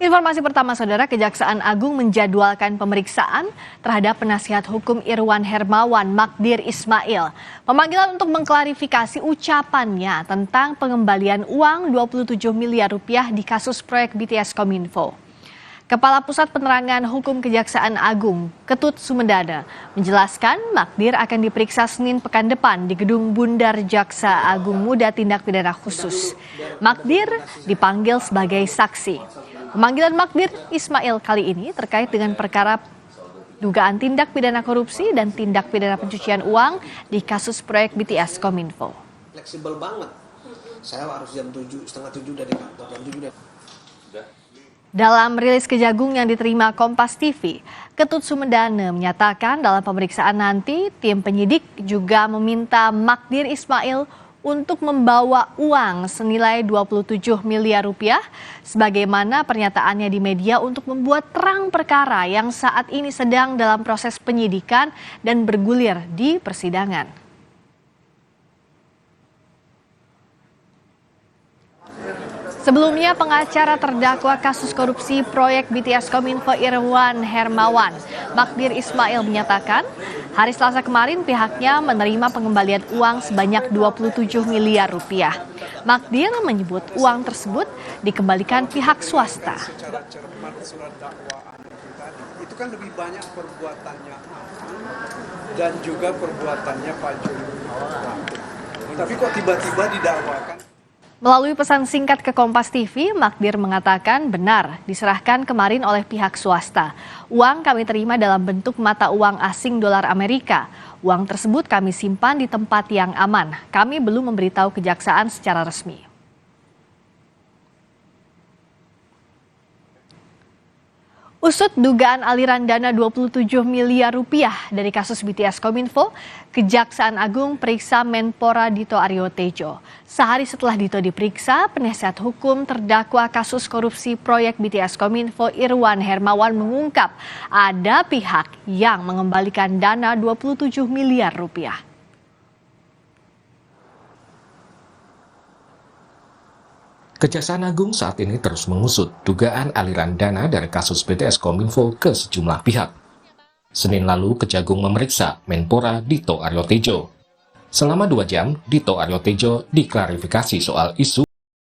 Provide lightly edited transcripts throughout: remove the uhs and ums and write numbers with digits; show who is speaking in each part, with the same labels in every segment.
Speaker 1: Informasi pertama, Saudara, Kejaksaan Agung menjadwalkan pemeriksaan terhadap penasihat hukum Irwan Hermawan, Magdir Ismail. Pemanggilan untuk mengklarifikasi ucapannya tentang pengembalian uang 27 miliar rupiah di kasus proyek BTS Kominfo. Kepala Pusat Penerangan Hukum Kejaksaan Agung, Ketut Sumedana, menjelaskan Magdir akan diperiksa Senin pekan depan di Gedung Bundar Jaksa Agung Muda Tindak Pidana Khusus. Magdir dipanggil sebagai saksi. Pemanggilan Magdir Ismail kali ini terkait dengan perkara dugaan tindak pidana korupsi dan tindak pidana pencucian uang di kasus proyek BTS Kominfo.
Speaker 2: Fleksibel banget. Saya harus jam 7, setengah 7 dari kantor, jam 7 dari...
Speaker 1: Dalam rilis Kejagung yang diterima Kompas TV, Ketut Sumedana menyatakan dalam pemeriksaan nanti tim penyidik juga meminta Magdir Ismail untuk membawa uang senilai 27 miliar rupiah sebagaimana pernyataannya di media untuk membuat terang perkara yang saat ini sedang dalam proses penyidikan dan bergulir di persidangan. Sebelumnya, pengacara terdakwa kasus korupsi proyek BTS Kominfo Irwan Hermawan, Magdir Ismail, menyatakan hari Selasa kemarin pihaknya menerima pengembalian uang sebanyak 27 miliar rupiah. Magdir menyebut uang tersebut dikembalikan pihak swasta.
Speaker 3: Secara cermat surat dakwaan itu kan lebih banyak perbuatannya dan juga perbuatannya Pak Joni. Tapi kok tiba-tiba didakwakan?
Speaker 1: Melalui pesan singkat ke Kompas TV, Magdir mengatakan benar diserahkan kemarin oleh pihak swasta. Uang kami terima dalam bentuk mata uang asing dolar Amerika. Uang tersebut kami simpan di tempat yang aman. Kami belum memberitahu kejaksaan secara resmi. Usut dugaan aliran dana 27 miliar rupiah dari kasus BTS Kominfo, Kejaksaan Agung periksa Menpora Dito Aryo Tejo. Sehari setelah Dito diperiksa, penasihat hukum terdakwa kasus korupsi proyek BTS Kominfo Irwan Hermawan mengungkap ada pihak yang mengembalikan dana 27 miliar rupiah.
Speaker 4: Kejaksaan Agung saat ini terus mengusut dugaan aliran dana dari kasus BTS Kominfo ke sejumlah pihak. Senin lalu, Kejagung memeriksa Menpora Dito Aryo Tejo. Selama 2 jam, Dito Aryo Tejo diklarifikasi soal isu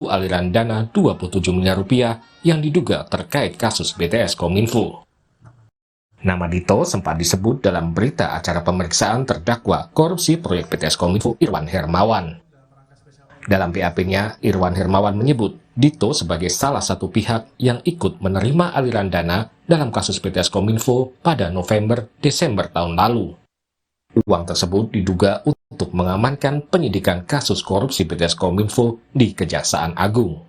Speaker 4: aliran dana 27 miliar rupiah yang diduga terkait kasus BTS Kominfo. Nama Dito sempat disebut dalam berita acara pemeriksaan terdakwa korupsi proyek BTS Kominfo Irwan Hermawan. Dalam BAP-nya, Irwan Hermawan menyebut Dito sebagai salah satu pihak yang ikut menerima aliran dana dalam kasus BTS Kominfo pada November-Desember tahun lalu. Uang tersebut diduga untuk mengamankan penyidikan kasus korupsi BTS Kominfo di Kejaksaan Agung.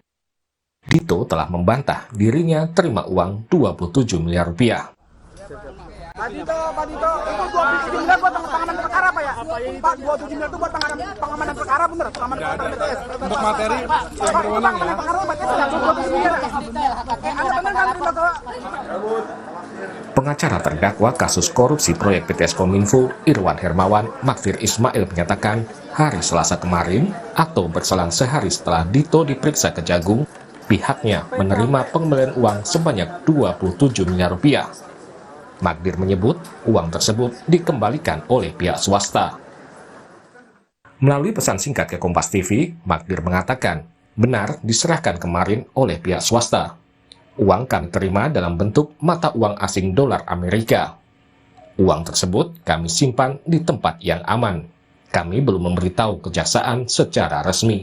Speaker 4: Dito telah membantah dirinya terima uang 27 miliar rupiah.
Speaker 5: Pak Dito, itu 27 miliar buat pengamanan perkara Pak ya? Pak, 27 miliar itu buat pengamanan perkara bener? Pengamanan perkara BTS?
Speaker 3: Untuk materi yang berwenang ya?
Speaker 5: Perkara BTS tidak 27 miliar. Anda benar nggak terima Pak?
Speaker 4: Pengacara terdakwa kasus korupsi proyek BTS Kominfo Irwan Hermawan, Magdir Ismail, menyatakan hari Selasa kemarin atau berselang sehari setelah Dito diperiksa Kejagung, pihaknya menerima pengembalian uang sebanyak 27 miliar rupiah. Magdir menyebut uang tersebut dikembalikan oleh pihak swasta. Melalui pesan singkat ke Kompas TV, Magdir mengatakan benar diserahkan kemarin oleh pihak swasta. Uang kami terima dalam bentuk mata uang asing dolar Amerika. Uang tersebut kami simpan di tempat yang aman. Kami belum memberitahu kejaksaan secara resmi.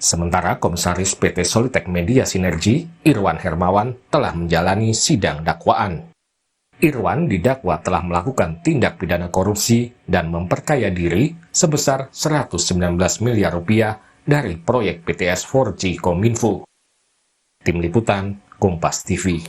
Speaker 4: Sementara Komisaris PT Solitek Media Sinergi, Irwan Hermawan, telah menjalani sidang dakwaan. Irwan didakwa telah melakukan tindak pidana korupsi dan memperkaya diri sebesar 119 miliar rupiah dari proyek BTS 4G Kominfo. Tim Liputan, Kompas TV.